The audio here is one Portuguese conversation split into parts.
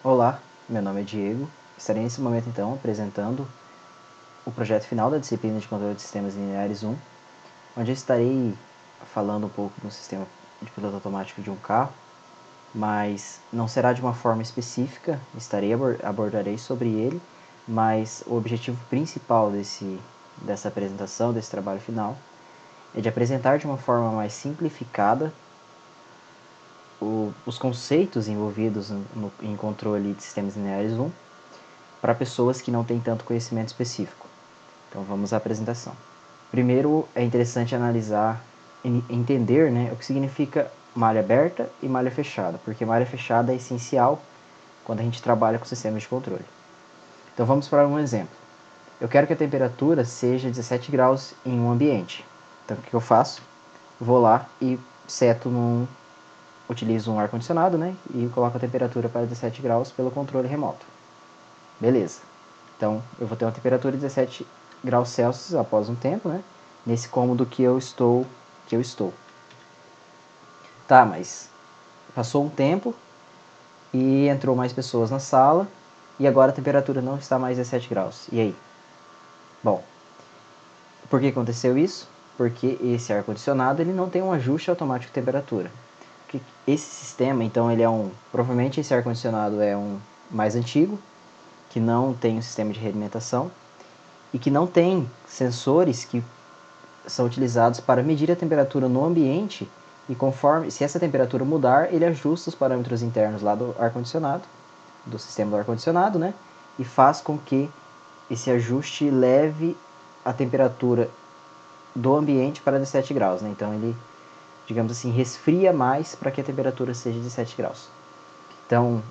Olá, meu nome é Diego. Estarei nesse momento então apresentando o projeto final da disciplina de Controle de Sistemas Lineares 1, onde eu estarei falando um pouco do sistema de piloto automático de um carro, mas não será de uma forma específica, abordarei sobre ele, mas o objetivo principal dessa apresentação, desse trabalho final, é de apresentar de uma forma mais simplificada os conceitos envolvidos em controle de sistemas lineares 1 para pessoas que não têm tanto conhecimento específico. Então vamos à apresentação. Primeiro é interessante analisar, entender, o que significa malha aberta e malha fechada, porque malha fechada é essencial quando a gente trabalha com sistemas de controle. Então vamos para um exemplo. Eu quero que a temperatura seja 17 graus em um ambiente. Então o que eu faço? Vou lá e utilizo um ar-condicionado, e coloco a temperatura para 17 graus pelo controle remoto. Beleza. Então, eu vou ter uma temperatura de 17 graus Celsius após um tempo, nesse cômodo que eu estou. Tá, mas passou um tempo e entrou mais pessoas na sala e agora a temperatura não está mais 17 graus. E aí? Bom, por que aconteceu isso? Porque esse ar-condicionado ele não tem um ajuste automático de temperatura. Esse sistema, então, provavelmente esse ar-condicionado é um mais antigo, que não tem um sistema de realimentação e que não tem sensores que são utilizados para medir a temperatura no ambiente e se essa temperatura mudar, ele ajusta os parâmetros internos lá do ar-condicionado, do sistema do ar-condicionado, e faz com que esse ajuste leve a temperatura do ambiente para 17 graus, Então ele, digamos assim, resfria mais para que a temperatura seja 17 graus. Então,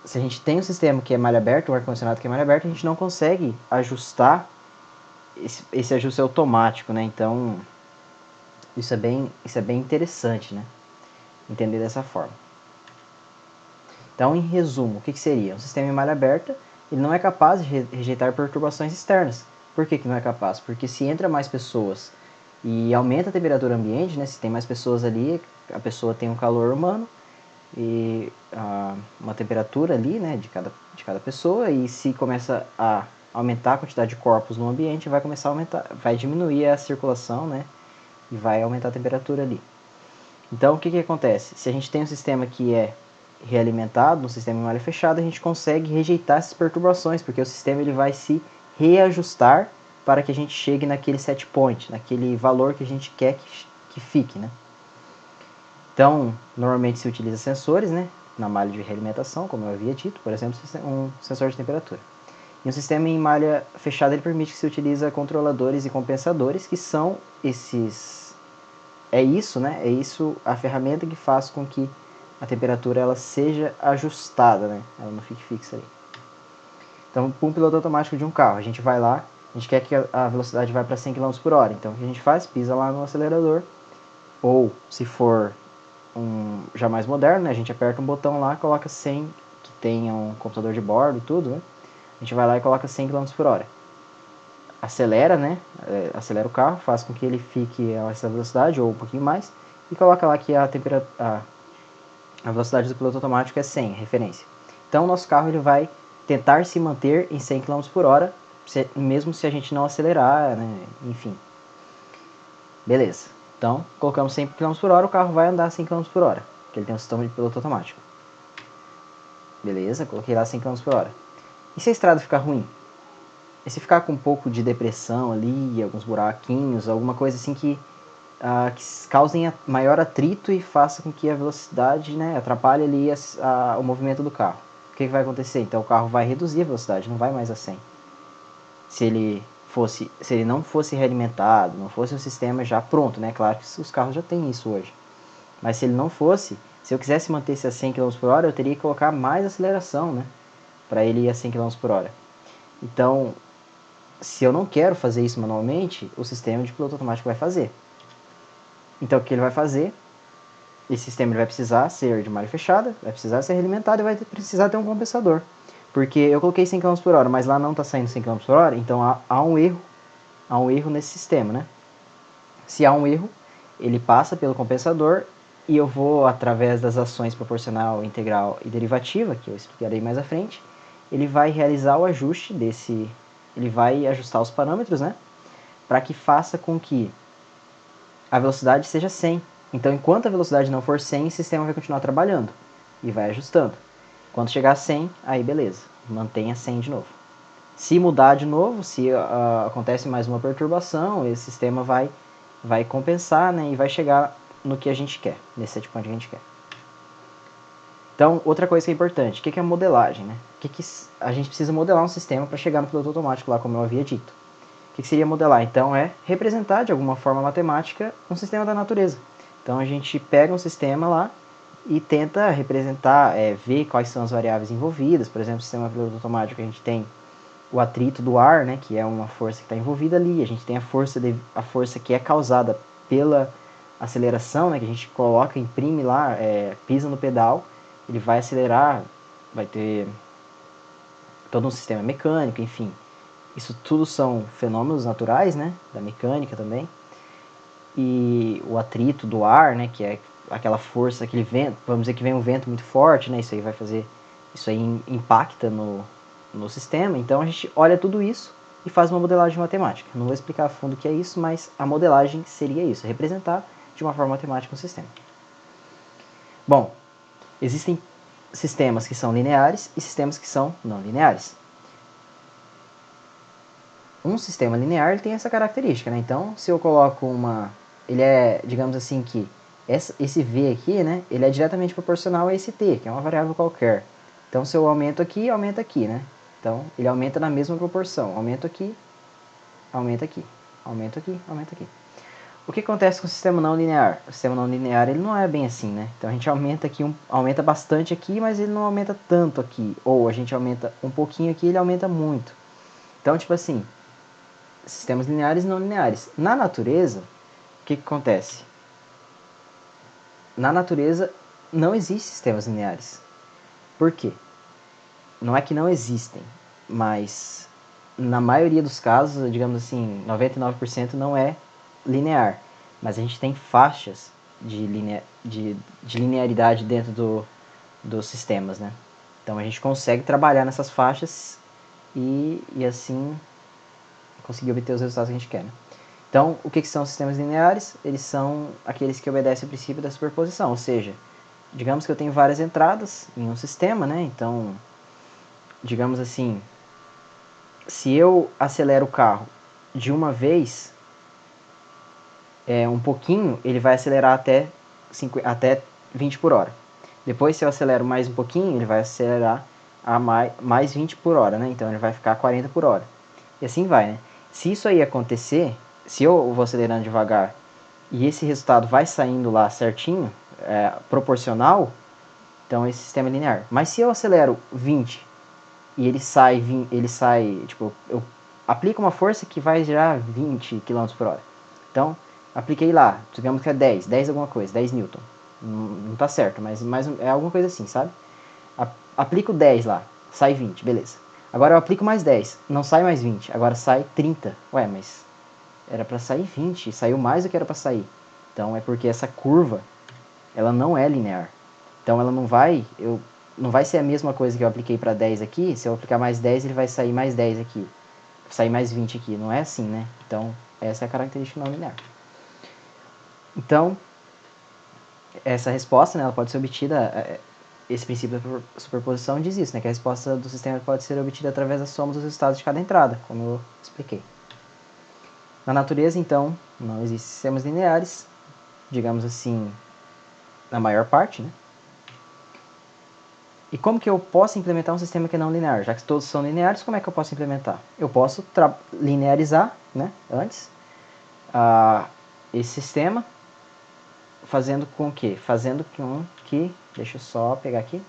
se a gente tem um sistema que é malha aberta, um ar-condicionado que é malha aberta, a gente não consegue ajustar esse ajuste automático, Então, isso é bem interessante, entender dessa forma. Então, em resumo, o que seria? Um sistema em malha aberta, ele não é capaz de rejeitar perturbações externas. Por que não é capaz? Porque se entra mais pessoas e aumenta a temperatura ambiente, se tem mais pessoas ali, a pessoa tem um calor humano e uma temperatura ali, de cada pessoa, e se começa a aumentar a quantidade de corpos no ambiente, vai diminuir a circulação, e vai aumentar a temperatura ali. Então, o que acontece? Se a gente tem um sistema que é realimentado, um sistema em malha fechada, a gente consegue rejeitar essas perturbações, porque o sistema ele vai se reajustar para que a gente chegue naquele set point, naquele valor que a gente quer que fique, Então, normalmente se utiliza sensores, na malha de realimentação, como eu havia dito, por exemplo, um sensor de temperatura. E um sistema em malha fechada ele permite que se utilize controladores e compensadores, que são esses... É isso a ferramenta que faz com que a temperatura ela seja ajustada, Ela não fique fixa ali. Então, para um piloto automático de um carro, a gente vai lá, a gente quer que a velocidade vá para 100 km por hora. Então, o que a gente faz? Pisa lá no acelerador, ou se for já mais moderno, a gente aperta um botão lá, coloca 100, que tenha um computador de bordo e tudo, A gente vai lá e coloca 100 km por hora. Acelera, acelera o carro, faz com que ele fique a essa velocidade ou um pouquinho mais e coloca lá que a velocidade do piloto automático é 100, referência. Então o nosso carro ele vai tentar se manter em 100 km por hora, mesmo se a gente não acelerar, enfim. Beleza. Então, colocamos 100 km por hora, o carro vai andar 100 km por hora, porque ele tem um sistema de piloto automático. Beleza, coloquei lá 100 km por hora. E se a estrada ficar ruim? E se ficar com um pouco de depressão ali, alguns buraquinhos, alguma coisa assim que causem maior atrito e faça com que a velocidade, atrapalhe ali o movimento do carro. O que vai acontecer? Então o carro vai reduzir a velocidade, não vai mais a 100. Se ele não fosse realimentado, não fosse um sistema já pronto, Claro que os carros já têm isso hoje. Mas se ele não fosse, se eu quisesse manter-se a 100 km por hora, eu teria que colocar mais aceleração, para ele ir a 100 km por hora. Então, se eu não quero fazer isso manualmente, o sistema de piloto automático vai fazer. Então, o que ele vai fazer? Esse sistema ele vai precisar ser de malha fechada, vai precisar ser realimentado e vai precisar ter um compensador. Porque eu coloquei 100 km por hora, mas lá não está saindo 100 km por hora, então há um erro nesse sistema, Se há um erro, ele passa pelo compensador e eu vou, através das ações proporcional, integral e derivativa, que eu explicarei mais à frente, ele vai realizar o ajuste desse, ele vai ajustar os parâmetros, né, para que faça com que a velocidade seja 100. Então, enquanto a velocidade não for 100, o sistema vai continuar trabalhando e vai ajustando. Quando chegar a 100, aí beleza, mantenha 100 de novo. Se mudar de novo, se acontece mais uma perturbação, esse sistema vai compensar, né, e vai chegar no que a gente quer, nesse set point que a gente quer. Então, outra coisa que é importante, o que é a modelagem? Né? A gente precisa modelar um sistema para chegar no piloto automático lá, como eu havia dito. O que seria modelar? Então, é representar de alguma forma matemática um sistema da natureza. Então, a gente pega um sistema lá e tenta representar, ver quais são as variáveis envolvidas. Por exemplo, no sistema piloto automático a gente tem o atrito do ar, né, que é uma força que está envolvida ali. A gente tem a força que é causada pela aceleração, né, que a gente coloca, imprime lá, pisa no pedal, ele vai acelerar, vai ter todo um sistema mecânico, enfim. Isso tudo são fenômenos naturais, né, da mecânica também. E o atrito do ar, né, que é aquela força, aquele vento, vamos dizer que vem um vento muito forte, né, isso aí impacta no sistema. Então a gente olha tudo isso e faz uma modelagem matemática. Não vou explicar a fundo o que é isso, mas a modelagem seria isso, representar de uma forma matemática um sistema. Bom, existem sistemas que são lineares e sistemas que são não lineares. Um sistema linear ele tem essa característica, né? Então, se eu coloco ele é, digamos assim, que esse V aqui, né? Ele é diretamente proporcional a esse T, que é uma variável qualquer. Então, se eu aumento aqui, aumenta aqui, né? Então, ele aumenta na mesma proporção. Aumento aqui, aumenta aqui, aumento aqui, aumenta aqui. O que acontece com o sistema não linear? O sistema não linear ele não é bem assim, né? Então a gente aumenta aqui, aumenta bastante aqui, mas ele não aumenta tanto aqui. Ou a gente aumenta um pouquinho aqui, ele aumenta muito. Então, tipo assim, sistemas lineares e não lineares. Na natureza, o que acontece? Na natureza não existem sistemas lineares. Por quê? Não é que não existem, mas na maioria dos casos, digamos assim, 99% não é linear. Mas a gente tem faixas de linearidade dentro dos sistemas, né? Então a gente consegue trabalhar nessas faixas e assim conseguir obter os resultados que a gente quer, né? Então, o que são sistemas lineares? Eles são aqueles que obedecem ao princípio da superposição, ou seja, digamos que eu tenho várias entradas em um sistema, né? Então, digamos assim, se eu acelero o carro de uma vez, um pouquinho, ele vai acelerar até 20 por hora. Depois, se eu acelero mais um pouquinho, ele vai acelerar a mais 20 por hora, né? Então, ele vai ficar 40 por hora. E assim vai, né? Se isso aí acontecer, se eu vou acelerando devagar e esse resultado vai saindo lá certinho, proporcional, então esse sistema é linear. Mas se eu acelero 20 e ele sai, tipo, eu aplico uma força que vai gerar 20 km por hora. Então, apliquei lá, digamos que é 10 alguma coisa, 10 Newton. Não tá certo, mas é alguma coisa assim, sabe? Aplico 10 lá, sai 20, beleza. Agora eu aplico mais 10, não sai mais 20, agora sai 30. Ué, mas era para sair 20, saiu mais do que era para sair. Então é porque essa curva, ela não é linear. Então ela não vai ser a mesma coisa que eu apliquei para 10 aqui, se eu aplicar mais 10 ele vai sair mais 10 aqui, sair mais 20 aqui, não é assim, né? Então essa é a característica não linear. Então, essa resposta, né, ela pode ser obtida, esse princípio da superposição diz isso, né, que a resposta do sistema pode ser obtida através da soma dos resultados de cada entrada, como eu expliquei. Na natureza, então, não existem sistemas lineares, digamos assim, na maior parte, né? E como que eu posso implementar um sistema que é não linear? Já que todos são lineares, como é que eu posso implementar? Eu posso linearizar, né, antes, esse sistema, fazendo com que? Fazendo com que, deixa eu só pegar aqui,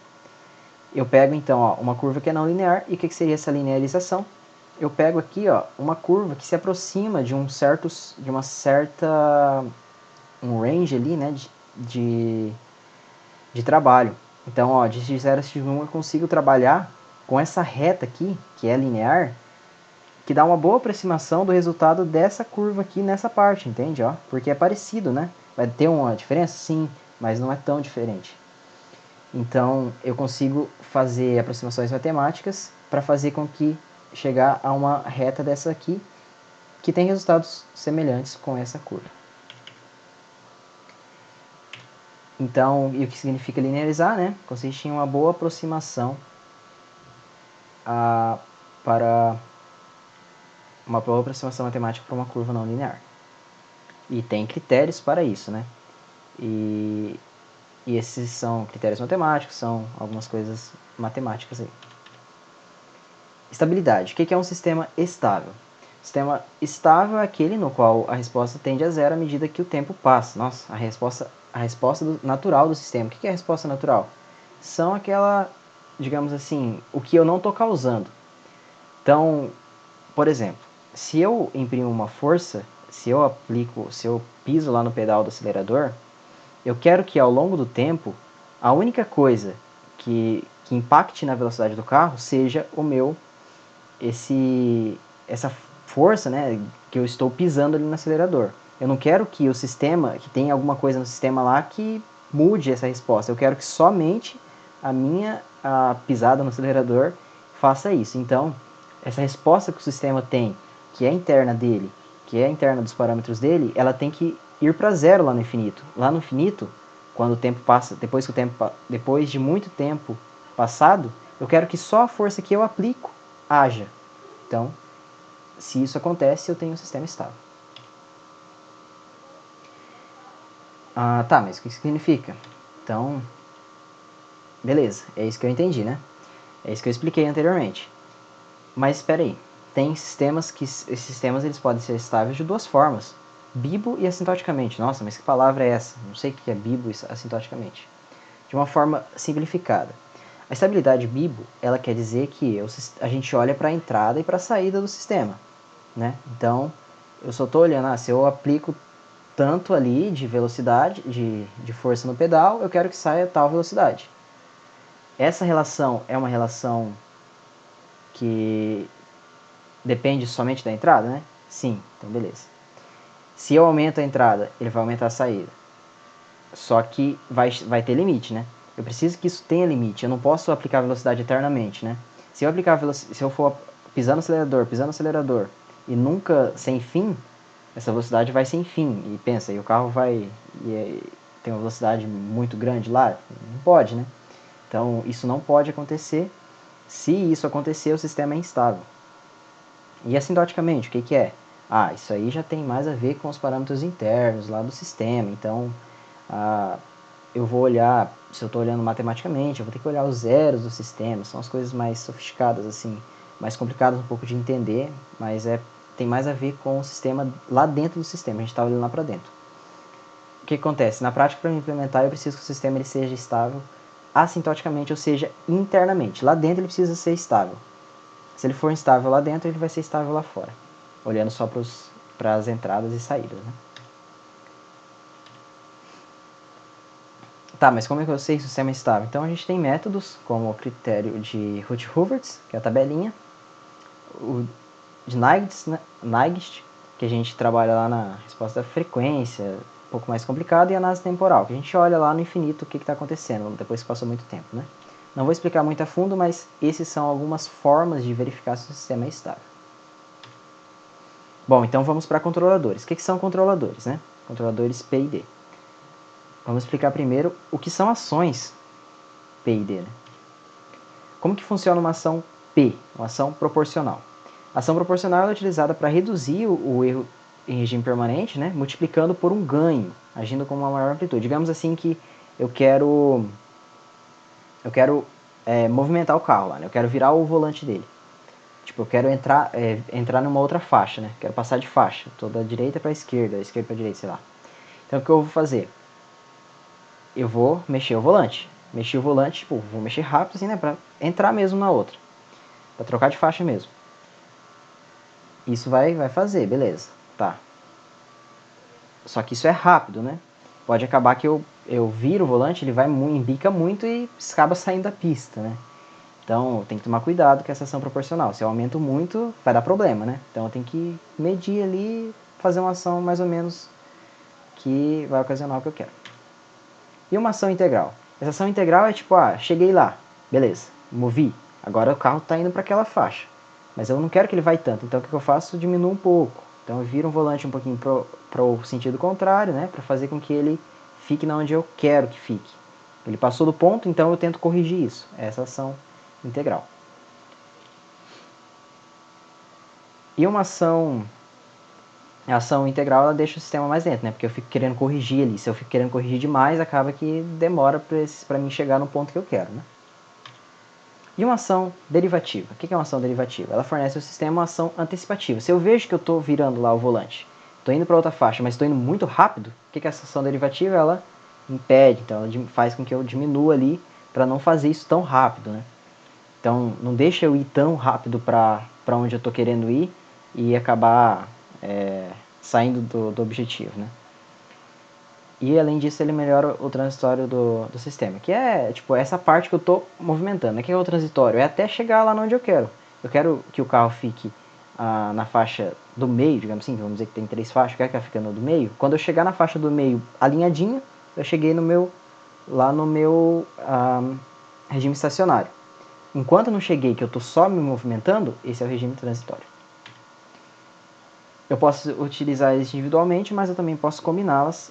eu pego então uma curva que é não linear, e o que seria essa linearização? Eu pego aqui uma curva que se aproxima de um range ali, né, de trabalho. Então, de 0 a x1 eu consigo trabalhar com essa reta aqui, que é linear, que dá uma boa aproximação do resultado dessa curva aqui nessa parte, entende? Porque é parecido, né? Vai ter uma diferença? Sim, mas não é tão diferente. Então, eu consigo fazer aproximações matemáticas para fazer com que chegar a uma reta dessa aqui, que tem resultados semelhantes com essa curva. Então, e o que significa linearizar, né? Consiste em uma boa aproximação para uma boa aproximação matemática para uma curva não linear. E tem critérios para isso, né? E esses são critérios matemáticos, são algumas coisas matemáticas aí. Estabilidade. O que é um sistema estável? Sistema estável é aquele no qual a resposta tende a zero à medida que o tempo passa. Nossa, a resposta natural do sistema. O que é a resposta natural? São aquela, digamos assim, o que eu não estou causando. Então, por exemplo, se eu imprimo uma força, se eu piso lá no pedal do acelerador, eu quero que ao longo do tempo, a única coisa que impacte na velocidade do carro seja essa força, né, que eu estou pisando ali no acelerador. Eu não quero que o sistema, que tenha alguma coisa no sistema lá que mude essa resposta. Eu quero que somente a pisada no acelerador faça isso. Então, essa resposta que o sistema tem, que é interna dele, que é interna dos parâmetros dele, ela tem que ir para zero lá no infinito. Lá no infinito, quando o tempo passa, depois de muito tempo passado, eu quero que só a força que eu aplico haja. Então, se isso acontece, eu tenho um sistema estável. Tá, mas o que significa? Então, beleza, é isso que eu entendi, né? É isso que eu expliquei anteriormente. Mas espera aí, tem sistemas que esses sistemas eles podem ser estáveis de duas formas, bibo e assintoticamente. Nossa, mas que palavra é essa? Não sei o que é bibo e assintoticamente. De uma forma simplificada. A estabilidade bibo, ela quer dizer que a gente olha para a entrada e para a saída do sistema, né? Então, eu só estou olhando, se eu aplico tanto ali de velocidade, de força no pedal, eu quero que saia tal velocidade. Essa relação é uma relação que depende somente da entrada, né? Sim, então beleza. Se eu aumento a entrada, ele vai aumentar a saída. Só que vai ter limite, né? Eu preciso que isso tenha limite. Eu não posso aplicar velocidade eternamente, né? Se eu for pisando no acelerador e nunca sem fim, essa velocidade vai sem fim. E pensa, e o carro tem uma velocidade muito grande lá? Não pode, né? Então isso não pode acontecer. Se isso acontecer, o sistema é instável. E assintoticamente, o que é? Isso aí já tem mais a ver com os parâmetros internos lá do sistema. Então, eu vou olhar, se eu estou olhando matematicamente, eu vou ter que olhar os zeros do sistema. São as coisas mais sofisticadas, assim, mais complicadas um pouco de entender, mas tem mais a ver com o sistema lá dentro do sistema. A gente está olhando lá para dentro. O que acontece? Na prática, para implementar, eu preciso que o sistema ele seja estável assintoticamente, ou seja, internamente. Lá dentro ele precisa ser estável. Se ele for instável lá dentro, ele vai ser estável lá fora, olhando só para as entradas e saídas, né? Tá, mas como é que eu sei se o sistema é estável? Então a gente tem métodos, como o critério de Routh-Hurwitz, que é a tabelinha, o de Naigeast, que a gente trabalha lá na resposta da frequência, um pouco mais complicado, e a análise temporal, que a gente olha lá no infinito o que está acontecendo, depois que passou muito tempo, né? Não vou explicar muito a fundo, mas esses são algumas formas de verificar se o sistema é estável. Bom, então vamos para controladores. O que são controladores, né? Controladores P e D. Vamos explicar primeiro o que são ações P e D, né? Como que funciona uma ação P, uma ação proporcional? A ação proporcional é utilizada para reduzir o erro em regime permanente, né? Multiplicando por um ganho, agindo com uma maior amplitude. Digamos assim que eu quero movimentar o carro lá, né? Eu quero virar o volante dele. Tipo, eu quero entrar numa outra faixa, né? Quero passar de faixa. Tô da direita para a esquerda, da esquerda para a direita, sei lá. Então o que eu vou fazer? Eu vou mexer o volante. Mexer o volante, tipo, vou mexer rápido assim, né? Pra entrar mesmo na outra. Pra trocar de faixa mesmo. Isso vai fazer, beleza. Tá. Só que isso é rápido, né? Pode acabar que eu viro o volante, ele vai embica muito e acaba saindo da pista, né? Então tem que tomar cuidado com essa ação proporcional. Se eu aumento muito, vai dar problema, né? Então eu tenho que medir ali, fazer uma ação mais ou menos que vai ocasionar o que eu quero. E uma ação integral? Essa ação integral é tipo, cheguei lá, beleza, movi, agora o carro está indo para aquela faixa, mas eu não quero que ele vá tanto, então o que eu faço? Diminuo um pouco. Então eu viro o volante um pouquinho para o sentido contrário, né, para fazer com que ele fique na onde eu quero que fique. Ele passou do ponto, então eu tento corrigir isso. Essa ação integral. E uma ação integral, ela deixa o sistema mais lento, né? Porque eu fico querendo corrigir ali. Se eu fico querendo corrigir demais, acaba que demora para mim chegar no ponto que eu quero, né? E uma ação derivativa. O que é uma ação derivativa? Ela fornece ao sistema uma ação antecipativa. Se eu vejo que eu estou virando lá o volante, estou indo para outra faixa, mas estou indo muito rápido, o que é essa ação derivativa? Ela impede, então ela faz com que eu diminua ali para não fazer isso tão rápido, né? Então não deixa eu ir tão rápido para onde eu estou querendo ir e acabar saindo do objetivo, né? E além disso ele melhora o transitório do sistema, que é tipo essa parte que eu estou movimentando. O que é o transitório? É até chegar lá onde eu quero. Eu quero que o carro fique na faixa do meio, digamos assim, vamos dizer que tem 3 faixas, eu quero que ela fique no do meio. Quando eu chegar na faixa do meio alinhadinha, eu cheguei lá no meu regime estacionário. Enquanto eu não cheguei, que eu estou só me movimentando, esse é o regime transitório. Eu posso utilizar eles individualmente, mas eu também posso combiná-las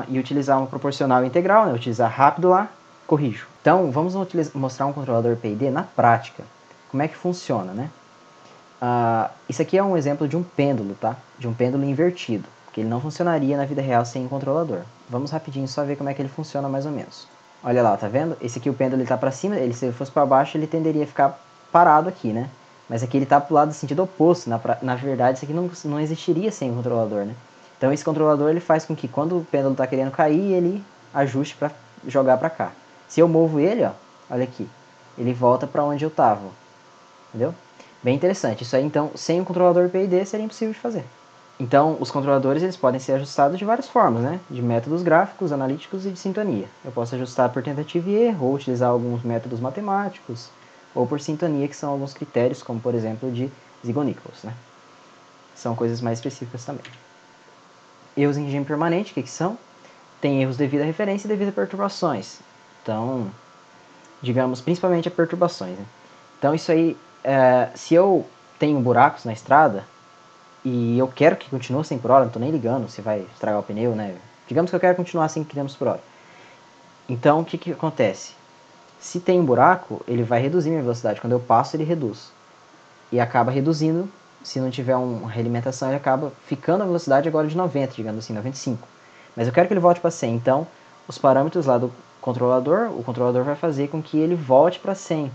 e utilizar uma proporcional integral, né? Utilizar rápido lá, corrijo. Então, vamos mostrar um controlador PID na prática. Como é que funciona, né? Isso aqui é um exemplo de um pêndulo, tá? De um pêndulo invertido, que ele não funcionaria na vida real sem controlador. Vamos rapidinho só ver como é que ele funciona mais ou menos. Olha lá, tá vendo? Esse aqui o pêndulo está para cima, se ele fosse para baixo ele tenderia a ficar parado aqui, né? Mas aqui ele está para o lado do sentido oposto. Na verdade, isso aqui não existiria sem o controlador, né? Então esse controlador ele faz com que quando o pêndulo está querendo cair, ele ajuste para jogar para cá. Se eu movo ele, ó, olha aqui, ele volta para onde eu estava, entendeu? Bem interessante. Isso aí, então, sem o controlador PID seria impossível de fazer. Então, os controladores eles podem ser ajustados de várias formas, né? De métodos gráficos, analíticos e de sintonia. Eu posso ajustar por tentativa e erro, ou utilizar alguns métodos matemáticos, ou por sintonia, que são alguns critérios, como por exemplo de Ziegler-Nichols, né? São coisas mais específicas também. Erros em regime permanente, o que são? Tem erros devido à referência e devido a perturbações. Então, digamos, principalmente a perturbações, né? Então, isso aí, se eu tenho buracos na estrada, e eu quero que continue 100 por hora, não tô nem ligando se vai estragar o pneu, né? Digamos que eu quero continuar 100 km por hora. Então, o que acontece? Se tem um buraco, ele vai reduzir minha velocidade. Quando eu passo, ele reduz. E acaba reduzindo, se não tiver uma realimentação, ele acaba ficando a velocidade agora de 90, digamos assim, 95. Mas eu quero que ele volte para 100. Então, os parâmetros lá do controlador, o controlador vai fazer com que ele volte para 100,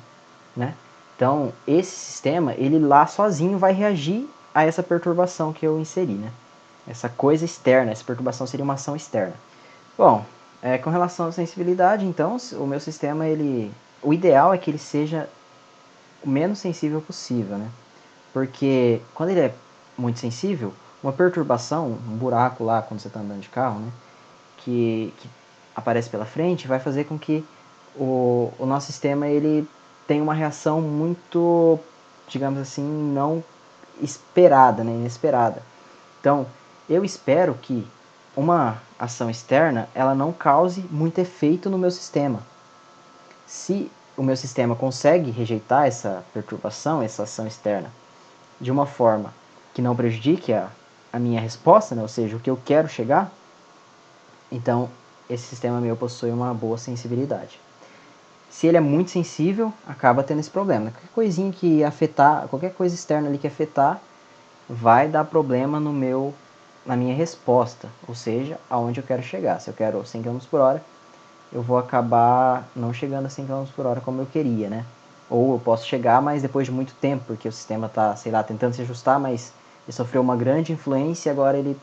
né? Então, esse sistema, ele lá sozinho vai reagir a essa perturbação que eu inseri, né? Essa coisa externa, essa perturbação seria uma ação externa. Bom, com relação à sensibilidade, então, o meu sistema, o ideal é que ele seja o menos sensível possível, né? Porque quando ele é muito sensível, uma perturbação, um buraco lá quando você está andando de carro, né? Que aparece pela frente, vai fazer com que o nosso sistema ele tenha uma reação muito, digamos assim, não esperada, né, inesperada. Então, eu espero que uma ação externa ela não cause muito efeito no meu sistema. Se o meu sistema consegue rejeitar essa perturbação, essa ação externa, de uma forma que não prejudique a minha resposta, né, ou seja, o que eu quero chegar, então esse sistema meu possui uma boa sensibilidade. Se ele é muito sensível, acaba tendo esse problema. Qualquer coisinha que afetar, qualquer coisa externa ali que afetar, vai dar problema na minha resposta, ou seja, aonde eu quero chegar. Se eu quero 100 km por hora, eu vou acabar não chegando a 100 km por hora como eu queria, né? Ou eu posso chegar, mas depois de muito tempo, porque o sistema está, sei lá, tentando se ajustar, mas ele sofreu uma grande influência e agora ele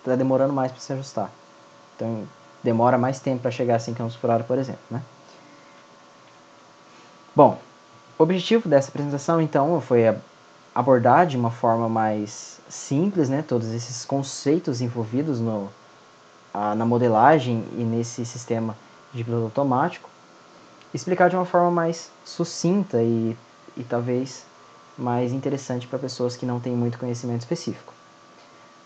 está demorando mais para se ajustar. Então, demora mais tempo para chegar a 100 km por hora, por exemplo, né? Bom, o objetivo dessa apresentação, então, foi abordar de uma forma mais simples, né, todos esses conceitos envolvidos na modelagem e nesse sistema de piloto automático, explicar de uma forma mais sucinta e talvez mais interessante para pessoas que não têm muito conhecimento específico.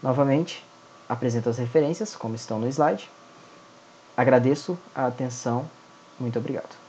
Novamente, apresento as referências, como estão no slide. Agradeço a atenção. Muito obrigado.